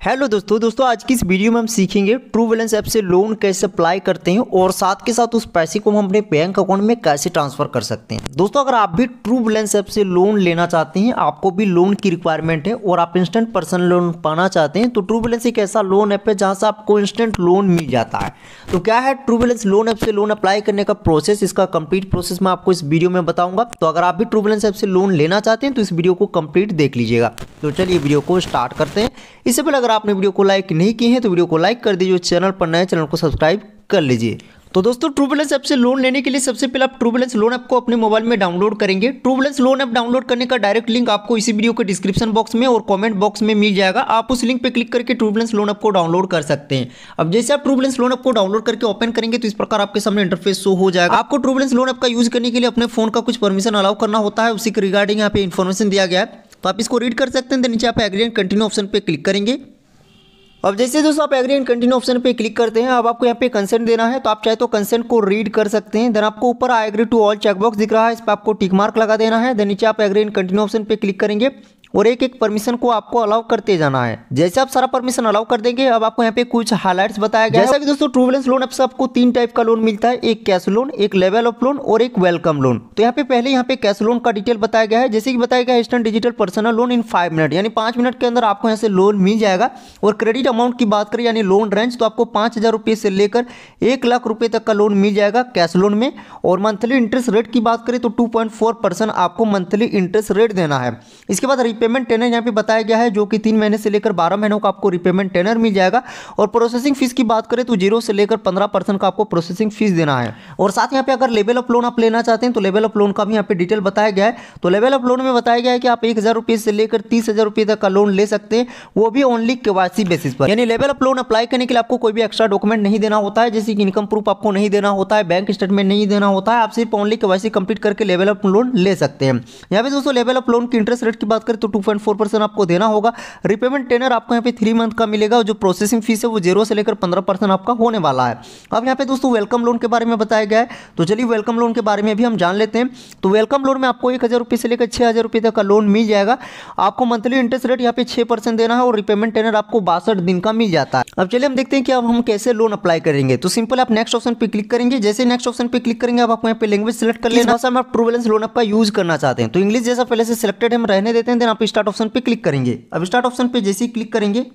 Hello दोस्तों आज की इस वीडियो में हम सीखेंगे ट्रू बैलेंस ऐप से लोन कैसे अप्लाई करते हैं और साथ के साथ उस पैसे को हम अपने बैंक अकाउंट में कैसे ट्रांसफर कर सकते हैं। दोस्तों अगर आप भी ट्रू बैलेंस ऐप से लोन लेना चाहते हैं, आपको भी लोन की रिक्वायरमेंट है और आप इंस्टेंट पर्सनल लोन पाना चाहते हैं, तो ट्रू बैलेंस एक ऐसा लोन ऐप है जहां से आपको इंस्टेंट लोन मिल जाता है। तो क्या है ट्रू बैलेंस लोन ऐप से लोन अप्लाई करने का प्रोसेस, इसका कंप्लीट प्रोसेस मैं आपको इस वीडियो में बताऊंगा। तो अगर आप भी ट्रू बैलेंस ऐप से लोन लेना चाहते हैं तो इस वीडियो को कंप्लीट देख लीजिएगा। तो चलिए वीडियो को स्टार्ट करते हैं। इससे पहले अगर आपने वीडियो को लाइक नहीं किए हैं तो वीडियो को लाइक कर दीजिए, चैनल पर नए चैनल को सब्सक्राइब कर लीजिए। तो दोस्तों ट्रू बैलेंस ऐप से लोन लेने के लिए सबसे पहले आप ट्रू बैलेंस लोन ऐप को अपने मोबाइल में डाउनलोड करेंगे। True balance loan app download करने का डायरेक्ट लिंक आपको इसी वीडियो के डिस्क्रिप्शन बॉक्स में और कमेंट बॉक्स में मिल जाएगा। आप उस लिंक पे क्लिक करके ट्रू बैलेंस लोन ऐप को डाउनलोड कर सकते हैं। अब जैसे आप ट्रू बैलेंस लोन ऐप को डाउनलोड करके ओपन करेंगे तो इस प्रकार आपके सामने इंटरफेस शो हो जाएगा। आपको ट्रू बैलेंस लोन ऐप का यूज करने के लिए अपने फोन का कुछ परमिशन अलाउ करना होता है, उसी के रिगार्डिंग यहाँ पे इन्फॉर्मेशन दिया गया है, तो आप इसको रीड कर सकते हैं। नीचे आप एग्री एंड कंटिन्यू ऑप्शन पे क्लिक करेंगे। अब जैसे दोस्तों आप एग्री एंड कंटिन्यू ऑप्शन पे क्लिक करते हैं, अब आपको यहाँ पे कंसेंट देना है, तो आप चाहे तो कंसेंट को रीड कर सकते हैं। देन आपको ऊपर I agree to all checkbox दिख रहा है, इस पर आपको टिक मार्क लगा देना है। देन नीचे आप एग्री एंड कंटिन्यू ऑप्शन पे क्लिक करेंगे और एक एक परमिशन को आपको अलाउ करते जाना है। जैसे आप सारा परमिशन अलाउ कर देंगे, अब आपको यहाँ पे कुछ हाइलाइट्स बताया गया है। जैसा कि दोस्तों ट्रू बैलेंस लोन ऐप से आपको तीन टाइप का लोन मिलता है, एक कैश लोन, एक लेवल ऑफ लोन और एक वेलकम लोन। तो यहाँ पे पहले यहाँ पे कैश लोन का डिटेल बताया गया है। जैसे कि बताया गया है instant digital personal loan in 5 minute, यानी 5 मिनट के अंदर आपको यहाँ से लोन मिल जाएगा। और क्रेडिट अमाउंट की बात करें यानी लोन रेंज, तो आपको 5,000 रुपये से लेकर 1 लाख रुपये तक का लोन मिल जाएगा कैश लोन में। और मंथली इंटरेस्ट रेट की बात करें तो 2.4% आपको मंथली इंटरेस्ट रेट देना है। इसके बाद रिपेमेंट टेनर यहाँ पे बताया गया है, जो कि 3 महीने से लेकर 12 महीनों का आपको रिपेमेंट टेनर मिल जाएगा। और प्रोसेसिंग फीस की बात करें तो 0 से लेकर 15% का आपको प्रोसेसिंग फीस देना है। और साथ यहाँ पे अगर लेवल ऑफ लोन आप लेना चाहते हैं तो लेवल ऑफ लोन का भी यहाँ पे डिटेल बताया गया है। तो लेवल ऑफ लोन में बताया गया है कि आप 1,000 रुपये से लेकर 30,000 रुपये तक का लोन ले सकते हैं, वो भी ओनली केवाईसी बेसिस पर। यानी लेवल ऑफ लोन अप्लाई करने के लिए आपको कोई भी एक्स्ट्रा डॉक्यूमेंट नहीं देना होता है, जैसे कि इनकम प्रूफ आपको नहीं देना होता है, बैंक स्टेटमेंट नहीं देना होता है। आप सिर्फ ओनली केवाईसी कंप्लीट करके लेवल ऑफ लोन ले सकते हैं। यहाँ पे दोस्तों लेवल ऑफ लोन की इंटरेस्ट रेट की बात करें तो 2.4% आपको देना होगा। रिपेमेंट टेनर आपको यहाँ पे 3 मंथ का मिलेगा, और जो प्रोसेसिंग फीस है वो 0 से लेकर 15% आपका होने वाला है। अब यहाँ पे दोस्तों वेलकम लोन के बारे में बताया गया है, तो चलिए वेलकम लोन के बारे में भी हम जान लेते हैं। तो वेलकम लोन में आपको 1,000 रुपये से लेकर 6,000 रुपये तक का लोन मिल जाएगा। आपको मंथली इंटरेस्ट रेट यहाँ पे 6% देना है और रिपेमेंट टेनर आपको 62 दिन का मिल जाता है। अब चलिए हम देखते हैं कि अब हम कैसे लोन अप्लाई करेंगे। तो सिंपल आप नेक्स्ट ऑप्शन पे क्लिक करेंगे। जैसे नेक्स्ट ऑप्शन पे क्लिक करेंगे, अब आपको यहाँ पे लैंग्वेज सेलेक्ट कर लेना, भाषा में आप ट्रू बैलेंस लोन ऐप का यूज करना चाहते हैं। तो इंग्लिश जैसा पहले से सिलेक्टेड हम रहने देते हैं। देन आप स्टार्ट ऑप्शन पे क्लिक करेंगे। अब स्टार्ट ऑप्शन पे जैसे ही क्लिक करेंगे,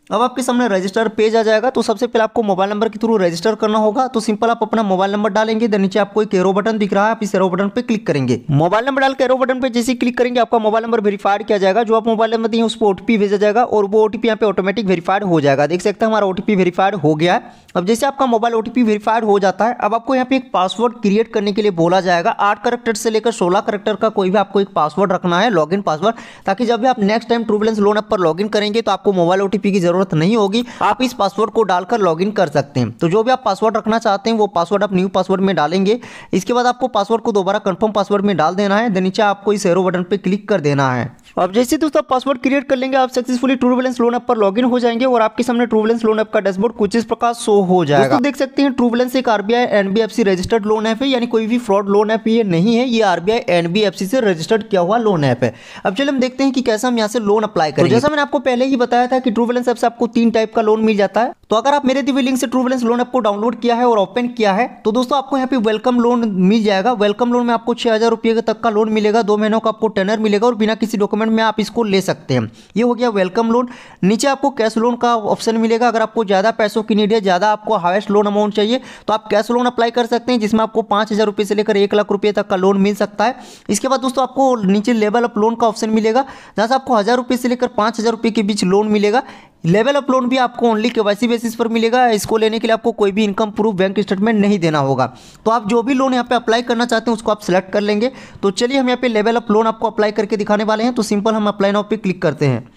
अब आपके सामने रजिस्टर पेज आ जाएगा। तो सबसे पहले आपको मोबाइल नंबर के थ्रू रजिस्टर करना होगा। तो सिंपल आप अपना मोबाइल नंबर डालेंगे। देन नीचे आपको एक एरो बटन दिख रहा है, आप इस एरो बटन पे क्लिक करेंगे। मोबाइल नंबर डाल के एरो बटन पे जैसे ही क्लिक करेंगे, आपका मोबाइल नंबर वेरीफाइड किया जाएगा। जो आप मोबाइल नंबर दिए उस पर ओटीपी भेजा जाएगा और वो ओटीपी यहाँ पे ऑटोमेटिक वेरीफाइड हो जाएगा। देख सकते हैं हमारा ओटीपी वेरीफाइड हो गया है। अब जैसे आपका मोबाइल ओटीपी वेरीफाइड हो जाता है, अब आपको यहाँ पे एक पासवर्ड क्रिएट करने के लिए बोला जाएगा। 8 कैरेक्टर से लेकर 16 कैरेक्टर का कोई भी आपको एक पासवर्ड रखना है, लॉगिन पासवर्ड, ताकि जब भी आप next time true balance loan app पर लॉगिन करेंगे तो आपको मोबाइल ओटीपी की जरूरत नहीं होगी। आप इस पासवर्ड को डालकर लॉगिन कर सकते हैं। तो जो भी आप पासवर्ड रखना चाहते हैं वो पासवर्ड आप न्यू पासवर्ड में डालेंगे। इसके बाद आपको पासवर्ड को दोबारा कंफर्म पासवर्ड में डाल देना है। देन नीचे आपको इस एरो बटन पे क्लिक कर देना है। अब जैसे दोस्तों पासवर्ड क्रिएट कर लेंगे, आप successfully true balance loan app पर लॉगिन हो जाएंगे और आपके सामने ट्रू बैलेंस लोन ऐप का डैशबोर्ड कुछ इस प्रकार शो हो जाएगा। दोस्तों देख सकते हैं ट्रू बैलेंस एक RBI NBFC registered loan app है, यानी कोई भी फ्रॉड लोन ऐप ये नहीं है, ये आरबीआई एनबीएफसी से रजिस्टर्ड किया हुआ लोन ऐप है। अब चलिए हम देखते हैं कि कैसे हम यहाँ से लोन अप्लाई करेंगे। जैसा मैंने आपको पहले ही बताया था कि ट्रू बैलेंस ऐप से आपको 3 टाइप का लोन मिल जाता है। तो अगर आप मेरे दी हुई लिंक से ट्रू बैलेंस लोन ऐप को डाउनलोड किया है और ओपन किया है, तो दोस्तों आपको यहाँ पे वेलकम लोन मिल जाएगा। वेलकम लोन में आपको 6,000 रुपये तक का लोन मिलेगा, 2 महीनों का आपको टेनर मिलेगा और बिना किसी डॉक्यूमेंट में आप इसको ले सकते हैं। ये हो गया वेलकम लोन। नीचे आपको कैश लोन का ऑप्शन मिलेगा। अगर आपको ज्यादा पैसों की नीड है, ज्यादा आपको हाईएस्ट लोन अमाउंट चाहिए, तो आप कैश लोन अप्लाई कर सकते हैं, जिसमें आपको 5,000 रुपये से लेकर 1 लाख रुपये तक का लोन मिल सकता है। इसके बाद दोस्तों आपको नीचे लेवल ऑफ लोन का ऑप्शन मिलेगा, जहां से आपको 1,000 रुपये से लेकर 5,000 रुपये के बीच लोन मिलेगा। लेवल ऑफ लोन भी आपको ओनली केवाईसी बेसिस पर मिलेगा। इसको लेने के लिए आपको कोई भी इनकम प्रूफ, बैंक स्टेटमेंट नहीं देना होगा। तो आप जो भी लोन यहाँ पे अप्लाई करना चाहते हैं उसको आप सिलेक्ट कर लेंगे। तो चलिए हम यहाँ पे लेवल ऑफ लोन आपको अप्लाई करके दिखाने वाले हैं। तो सिंपल हम अप्लाई नाउ पे क्लिक करते हैं।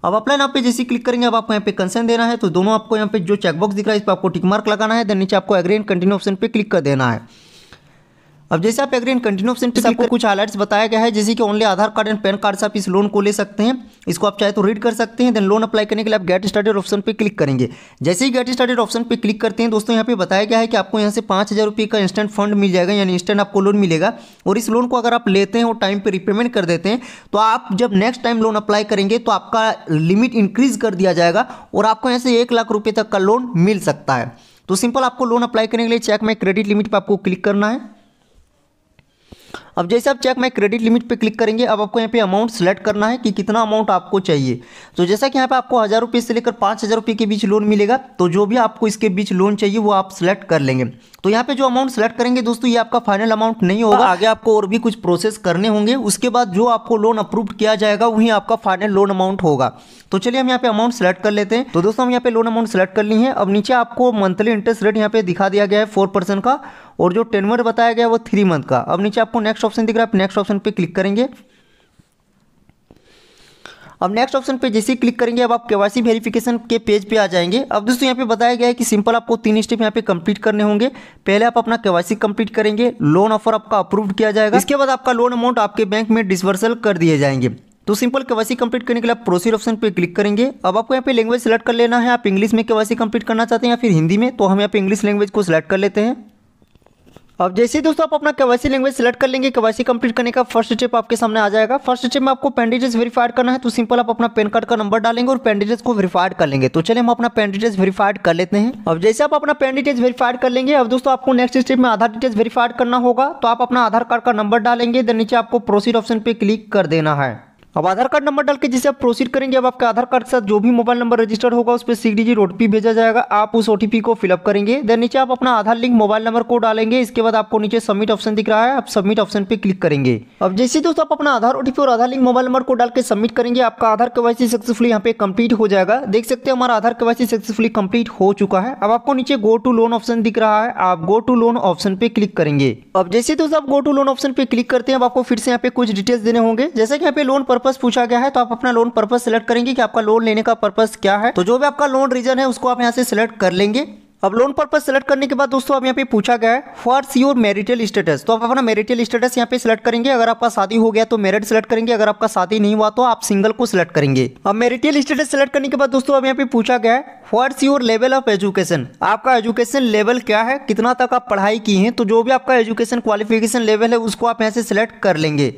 अब अप्लाई नाउ पे जैसे क्लिक करेंगे, अब आपको यहाँ पे कंसेंट देना है। तो दोनों आपको यहाँ पे जो चेकबॉक्स दिख रहा है इस पर आपको टिक मार्क लगाना है। देन नीचे आपको एग्री एंड कंटिन्यू ऑप्शन पे क्लिक कर देना है। अब जैसे आप एग्री एंड कंटिन्यू ऑप्शन पे आपको कुछ हाइलाइट्स बताया गया है, जैसे कि only Aadhaar card and pan card से आप इस लोन को ले सकते हैं। इसको आप चाहे तो रीड कर सकते हैं। देन लोन अप्लाई करने के लिए आप गेट स्टार्टेड ऑप्शन पे क्लिक करेंगे। जैसे ही गेट स्टार्टेड ऑप्शन पे क्लिक करते हैं दोस्तों, यहाँ पे बताया गया है कि आपको यहाँ से 5,000 रुपये का इंस्टेंट फंड मिल जाएगा, यानी इंस्टेंट आपको लोन मिलेगा। और इस लोन को अगर आप लेते हैं और टाइम पे रिपेमेंट कर देते हैं तो आप जब नेक्स्ट टाइम लोन अप्लाई करेंगे तो आपका लिमिट इंक्रीज कर दिया जाएगा और आपको यहाँ से 1 लाख रुपये तक का लोन मिल सकता है। तो सिंपल आपको लोन अप्लाई करने के लिए चेक माई क्रेडिट लिमिट पर आपको क्लिक करना है। अब जैसे आप चेक माई क्रेडिट लिमिट पे क्लिक करेंगे, अब आपको यहाँ पे अमाउंट सेलेक्ट करना है कि कितना अमाउंट आपको चाहिए। तो जैसा कि यहाँ पे आपको 1,000 रुपये से लेकर 5,000 रुपये के बीच लोन मिलेगा, तो जो भी आपको इसके बीच लोन चाहिए वो आप सिलेक्ट कर लेंगे। तो यहाँ पे जो अमाउंट सेलेक्ट करेंगे दोस्तों, ये आपका फाइनल अमाउंट नहीं होगा, आगे आपको और भी कुछ प्रोसेस करने होंगे। उसके बाद जो आपको लोन अप्रूव किया जाएगा वही आपका फाइनल लोन अमाउंट होगा। तो चलिए हम यहाँ पे अमाउंट सेलेक्ट कर लेते हैं। तो दोस्तों हम यहाँ पे लोन अमाउंट सेलेक्ट कर ली है। अब नीचे आपको मंथली इंटरेस्ट रेट यहाँ पे दिखा दिया गया है 4% का, और जो टेन्योर बताया गया है वो 3 मंथ का। अब नीचे आपको नेक्स्ट ऑप्शन दिख रहा है, आप नेक्स्ट ऑप्शन पे क्लिक करेंगे। अब नेक्स्ट ऑप्शन पे जैसे ही क्लिक करेंगे, अब आप केवाईसी वेरिफिकेशन के पेज पे आ जाएंगे। अब दोस्तों यहाँ पे बताया गया है कि सिंपल आपको 3 स्टेप यहाँ पे कंप्लीट करने होंगे। पहले आप अपना केवाईसी कंप्लीट करेंगे, लोन ऑफर आपका अप्रूव किया जाएगा, इसके बाद आपका लोन अमाउंट आपके बैंक में डिसबर्सल कर दिए जाएंगे। तो सिंपल केवाईसी कंप्लीट करने के लिए आप प्रोसीड ऑप्शन पे क्लिक करेंगे। अब आपको यहाँ पे लैंग्वेज सेलेक्ट कर लेना है, आप इंग्लिश में केवाईसी कंप्लीट करना चाहते हैं या फिर हिंदी में, तो हम यहाँ पे इंग्लिश लैंग्वेज को सिलेक्ट कर लेते हैं। अब जैसे ही दोस्तों आप अपना केवाईसी लैंग्वेज सेलेक्ट कर लेंगे, केवाईसी कंप्लीट करने का फर्स्ट स्टेप आपके सामने आ जाएगा। फर्स्ट स्टेप में आपको पैन डिटेल्स वेरीफाइड करना है, तो सिंपल आप अपना पैन कार्ड का नंबर डालेंगे और पैन डिटेल्स को वेरीफाइड कर लेंगे। तो चलिए हम अपना पैन डिटेल्स वेरीफाइड कर लेते हैं। अब जैसे आप अपना पैन डिटेल्स वेरीफाइड कर लेंगे, अब दोस्तों आपको नेक्स्ट स्टेप में आधार डिटेल्स वेरीफाइड करना होगा। तो आप अपना आधार कार्ड का नंबर डालेंगे, देन नीचे आपको प्रोसीड ऑप्शन पे क्लिक कर देना है। अब आधार कार्ड नंबर डाल के जैसे आप प्रोसीड करेंगे, अब आपका आधार कार्ड के साथ जो भी मोबाइल नंबर रजिस्टर्ड होगा उस पर 6 डिजिट ओटीपी भेजा जाएगा। आप उस ओटीपी को फिलअप करेंगे, देन नीचे आप अपना आधार लिंक मोबाइल नंबर को डालेंगे। इसके बाद आपको नीचे सबमिट ऑप्शन दिख रहा है, आप सबमिट ऑप्शन पे क्लिक करेंगे। अब जैसे दोस्तों आप अपना आधार ओटीपी और आधार लिंक मोबाइल नंबर को डाल के सबमिट करेंगे, आपका आधार केवाईसी सक्सेसफुली यहाँ पे कंप्लीट हो जाएगा। देख सकते हैं हमारा आधार केवाईसी सक्सेसफुली कंप्लीट हो चुका है। अब आपको नीचे गो टू लोन ऑप्शन दिख रहा है, आप गो टू लोन ऑप्शन पे क्लिक करेंगे। अब जैसे दोस्तों आप गो टू लोन ऑप्शन पे क्लिक करते हैं, अब आपको फिर से यहाँ पे कुछ डिटेल्स देने होंगे। जैसे कि यहाँ पे लोन पर्पस पूछा गया है, तो आप अपना लोन पर्पस सेलेक्ट करेंगे कि आपका लोन लेने का पर्पस क्या है। तो जो भी आपका लोन रीजन है उसको आप यहाँ से सिलेक्ट कर लेंगे। अब लोन पर्पस सेलेक्ट करने के बाद दोस्तों अब यहाँ पे पूछा गया है व्हाट्स योर मैरिटल स्टेटस, तो आप अपना मैरिटल स्टेटस यहाँ पे सिलेक्ट करेंगे। अगर आपका शादी हो गया तो मैरिड सेलेक्ट करेंगे, अगर आपका शादी नहीं हुआ तो आप सिंगल को सिलेक्ट करेंगे। अब मैरिटल स्टेटस सेलेक्ट करने के बाद दोस्तों अब यहाँ पे पूछा गया है what's your level of education, आपका एजुकेशन लेवल क्या है, कितना तक आप पढ़ाई की हैं। तो जो भी आपका एजुकेशन क्वालिफिकेशन लेवल है उसको आप यहाँ से सिलेक्ट कर लेंगे।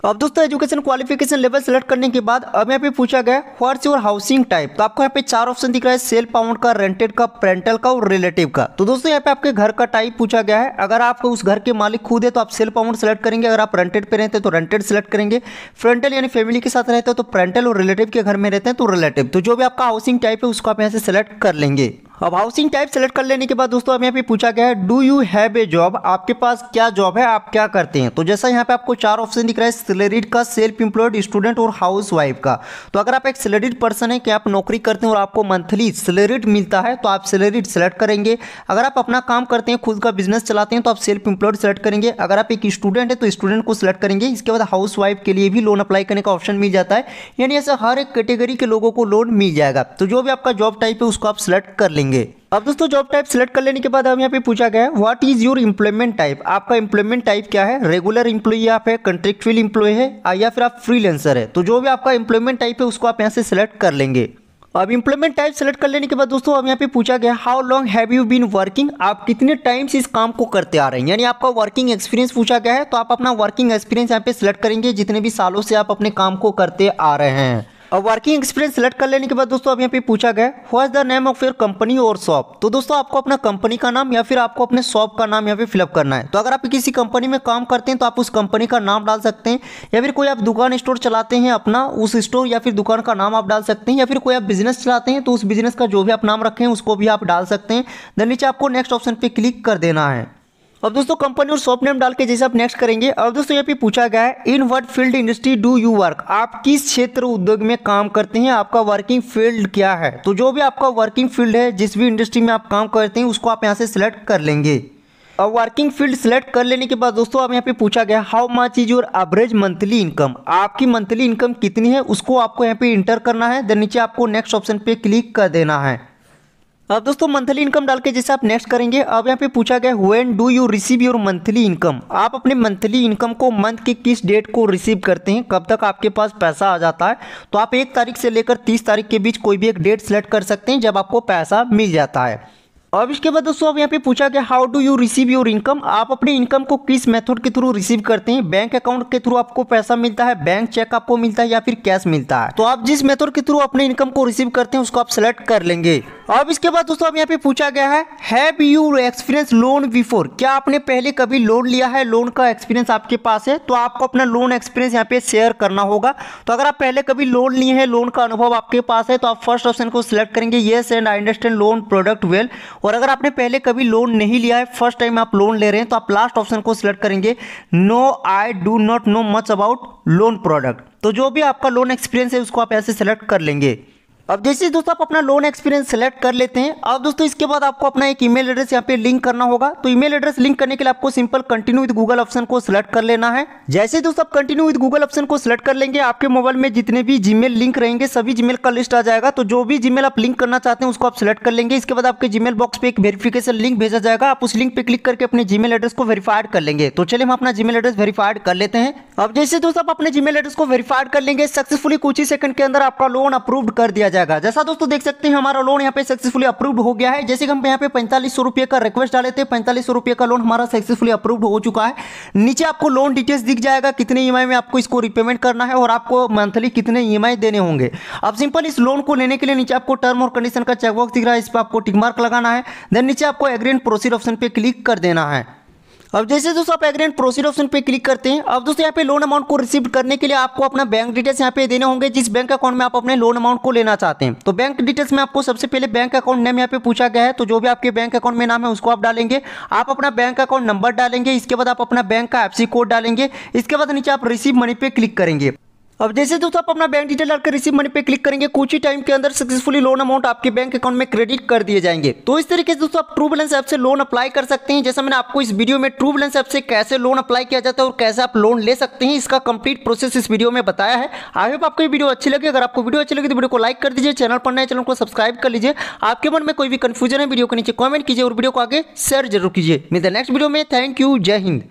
अब दोस्तों एजुकेशन क्वालिफिकेशन लेवल सेलेक्ट करने के बाद अब यहाँ पे पूछा गया व्हाट्स योर हाउसिंग टाइप, तो आपको यहाँ पे 4 ऑप्शन दिख रहा है, सेल्फ ओन्ड का, रेंटेड का, पेरेंटल का और रिलेटिव का। तो दोस्तों यहाँ पे आपके घर का टाइप पूछा गया है। अगर आप उस घर के मालिक खुद है तो आप सेल्फ ओन्ड सेलेक्ट करेंगे, अगर आप रेंटेड पे रहते हैं तो रेंटेड सेलेक्ट करेंगे, फ्रेंटल यानी फैमिली के साथ रहते हैं तो फ्रेंटल, और रिलेटिव के घर में रहते हैं तो रिलेटिव। तो जो भी आपका हाउसिंग टाइप है उसको आप यहाँ से सेलेक्ट कर लेंगे। अब हाउसिंग टाइप सेलेक्ट कर लेने के बाद दोस्तों अब यहाँ पे पूछा गया है do you have a job, आपके पास क्या जॉब है, आप क्या करते हैं। तो जैसा यहाँ पे आपको 4 ऑप्शन दिख रहा है, सैलरीड का, सेल्फ एम्प्लॉयड, स्टूडेंट और हाउस वाइफ का। तो अगर आप एक सैलरीड पर्सन है कि आप नौकरी करते हैं और आपको मंथली सैलरीड मिलता है तो आप सैलरीड सेलेक्ट करेंगे। अगर आप अपना काम करते हैं, खुद का बिजनेस चलाते हैं तो आप सेल्फ एम्प्लॉयड सेलेक्ट करेंगे। अगर आप एक स्टूडेंट है तो स्टूडेंट को सिलेक्ट करेंगे। इसके बाद हाउस वाइफ के लिए भी लोन अप्लाई करने का ऑप्शन मिल जाता है, यानी ऐसा हर एक कैटेगरी के लोगों को लोन मिल जाएगा। तो जो भी आपका जॉब टाइप है उसको आप सिलेक्ट कर लेंगे। अब दोस्तों जॉब टाइप सिलेक्ट कर लेने के बाद अब यहाँ पे पूछा गया है what is your employment type, आपका एम्प्लॉयमेंट टाइप क्या है, रेगुलर एम्प्लॉय आप है, कॉन्ट्रैक्चुअल एम्प्लॉय है या फिर आप फ्रीलांसर है। तो जो भी आपका एम्प्लॉयमेंट टाइप है उसको आप यहाँ से सिलेक्ट कर लेंगे। अब एम्प्लॉयमेंट टाइप सेलेक्ट कर लेने के बाद दोस्तों अब यहाँ पे पूछा गया how long have you been working, आप कितने टाइम से इस काम को करते आ रहे हैं, यानी आपका वर्किंग एक्सपीरियंस पूछा गया है। तो आप अपना वर्किंग एक्सपीरियंस यहाँ पे सिलेक्ट करेंगे, जितने भी सालों से आप अपने काम को करते आ रहे हैं। अब वर्किंग एक्सपीरियंस सेलेक्ट कर लेने के बाद दोस्तों अब यहाँ पे पूछा गया what is the name of your company और शॉप। तो दोस्तों आपको अपना कंपनी का नाम या फिर आपको अपने शॉप का नाम यहाँ पे फिलअप करना है। तो अगर आप किसी कंपनी में काम करते हैं तो आप उस कंपनी का नाम डाल सकते हैं, या फिर कोई आप दुकान स्टोर चलाते हैं अपना, उस स्टोर या फिर दुकान का नाम आप डाल सकते हैं, या फिर कोई आप बिजनेस चलाते हैं तो उस बिजनेस का जो भी आप नाम रखें उसको भी आप डाल सकते हैं। देन नीचे आपको नेक्स्ट ऑप्शन पे क्लिक कर देना है। अब दोस्तों कंपनी और शॉप नेम डाल के जैसे आप नेक्स्ट करेंगे, अब दोस्तों यहाँ पे पूछा गया है in what field industry do you work, आप किस क्षेत्र उद्योग में काम करते हैं, आपका वर्किंग फील्ड क्या है। तो जो भी आपका वर्किंग फील्ड है, जिस भी इंडस्ट्री में आप काम करते हैं उसको आप यहाँ से सिलेक्ट कर लेंगे। अब वर्किंग फील्ड सेलेक्ट कर लेने के बाद दोस्तों अब यहाँ पे पूछा गया how much is your average monthly income, आपकी मंथली इनकम कितनी है उसको आपको यहाँ पे इंटर करना है। देन नीचे आपको नेक्स्ट ऑप्शन पे क्लिक कर देना है। अब दोस्तों मंथली इनकम डाल के जैसे आप नेक्स्ट करेंगे, अब यहाँ पे पूछा गया when do you receive your monthly income. आप अपने मंथली इनकम को मंथ की किस डेट को रिसीव करते हैं, कब तक आपके पास पैसा आ जाता है। तो आप 1 तारीख से लेकर 30 तारीख के बीच कोई भी एक डेट सेलेक्ट कर सकते हैं जब आपको पैसा मिल जाता है। अब इसके बाद दोस्तों अब यहाँ पे पूछा गया how do you receive your income. आप अपने इनकम को किस मेथड के थ्रू रिसीव करते हैं। बैंक अकाउंट के थ्रू आपको पैसा मिलता है, बैंक चेक आपको मिलता है या फिर कैश मिलता है। तो आप जिस मेथड के थ्रू अपने इनकम को रिसीव करते हैं उसको आप सेलेक्ट कर लेंगे। अब इसके बाद दोस्तों अब यहाँ पे पूछा गया है have you experience loan before. क्या आपने पहले कभी लोन लिया है, लोन का एक्सपीरियंस आपके पास है। तो आपको अपना लोन एक्सपीरियंस यहाँ पे शेयर करना होगा। तो अगर आप पहले कभी लोन लिए हैं, लोन का अनुभव आपके पास है, तो आप फर्स्ट ऑप्शन को सिलेक्ट करेंगे yes and I understand loan product well. और अगर आपने पहले कभी लोन नहीं लिया है, फर्स्ट टाइम आप लोन ले रहे हैं, तो आप लास्ट ऑप्शन को सिलेक्ट करेंगे no I do not know much about loan product. तो जो भी आपका लोन एक्सपीरियंस है उसको आप ऐसे सेलेक्ट कर लेंगे। अब जैसे दोस्तों आप अपना लोन एक्सपीरियंस सेलेक्ट कर लेते हैं, अब दोस्तों इसके बाद आपको अपना एक ईमेल एड्रेस यहाँ पे लिंक करना होगा। तो ईमेल एड्रेस लिंक करने के लिए आपको simple continue with Google option को सिलेक्ट कर लेना है। जैसे दोस्तों आप कंटिन्यू विद गूगल ऑप्शन को सिलेक्ट कर लेंगे, आपके मोबाइल में जितने भी जीमेल लिंक रहेंगे सभी जीमेल का लिस्ट आ जाएगा। तो जो भी जीमेल आप लिंक करना चाहते हैं उसको आप सिलेक्ट कर लेंगे। इसके बाद आपके जीमेल बॉक्स पे एक वेरिफिकेशन लिंक भेजा जाएगा, आप उस लिंक पे क्लिक करके अपने जीमेल एड्रेस को वेरीफाइड कर लेंगे। तो चलिए हम अपना जीमेल एड्रेस वेरीफाइड कर लेते हैं। अब जैसे दोस्तों आप अपने जीमेल एड्रेस को वेरीफाइड कर लेंगे, सक्सेसफुली कुछ ही सेकंड के अंदर आपका लोन अप्रूव्ड कर दिया जाएगा। जैसा दोस्तों देख सकते हैं हमारा लोन यहाँ पे सक्सेसफुली अप्रूव्ड हो गया है। जैसे कि हम यहाँ पे 4500 रुपये का रिक्वेस्ट डाले थे, 4500 रुपये का लोन हमारा सक्सेसफुली अप्रूव्ड हो चुका है। नीचे आपको लोन डिटेल्स दिख जाएगा, कितने ईएमआई में आपको इसको रिपेमेंट करना है और आपको मंथली कितने ईएमआई देने होंगे। अब सिंपल इस लोन को लेने के लिए नीचे आपको टर्म और कंडीशन का चेकबॉक्स दिख रहा है, इस पर आपको टिक मार्क लगाना है। देन नीचे आपको एग्री एंड प्रोसीड ऑप्शन पे क्लिक कर देना है। अब जैसे दोस्तों आप एग्री एंड प्रोसीड ऑप्शन पे क्लिक करते हैं, अब दोस्तों यहाँ पे लोन अमाउंट को रिसीव करने के लिए आपको अपना बैंक डिटेल्स यहाँ पे देने होंगे, जिस बैंक अकाउंट में आप अपने लोन अमाउंट को लेना चाहते हैं। तो बैंक डिटेल्स में आपको सबसे पहले बैंक अकाउंट नेम यहाँ पे पूछा गया है, तो जो भी आपके बैंक अकाउंट में नाम है उसको आप डालेंगे। आप अपना बैंक अकाउंट नंबर डालेंगे, इसके बाद आप अपना बैंक का एफसी कोड डालेंगे। इसके बाद नीचे आप रिसीव मनी पे क्लिक करेंगे। अब जैसे दोस्तों आप अपना बैंक डिटेल डालकर रिसीव मनी पे क्लिक करेंगे, कुछ ही टाइम के अंदर सक्सेसफुली लोन अमाउंट आपके बैंक अकाउंट में क्रेडिट कर दिए जाएंगे। तो इस तरीके से दोस्तों आप ट्रू बैलेंस ऐप से लोन अप्लाई कर सकते हैं। जैसा मैंने आपको इस वीडियो में ट्रू बैलेंस ऐप से कैसे लोन अप्लाई किया जाता है और कैसे आप लोन ले सकते हैं, इसका कंप्लीट प्रोसेस इस वीडियो में बताया है। आई होप आपको ये वीडियो अच्छी लगी। अगर आपको वीडियो अच्छी लगी तो वीडियो को लाइक कर दीजिए, चैनल पर नए चैनल को सब्सक्राइब कर लीजिए। आपके मन में कोई भी कंफ्यूजन है वीडियो के नीचे कॉमेंट कीजिए और वीडियो को आगे शेयर जरूर कीजिए। मिलते हैं नेक्स्ट वीडियो में। थैंक यू, जय हिंद।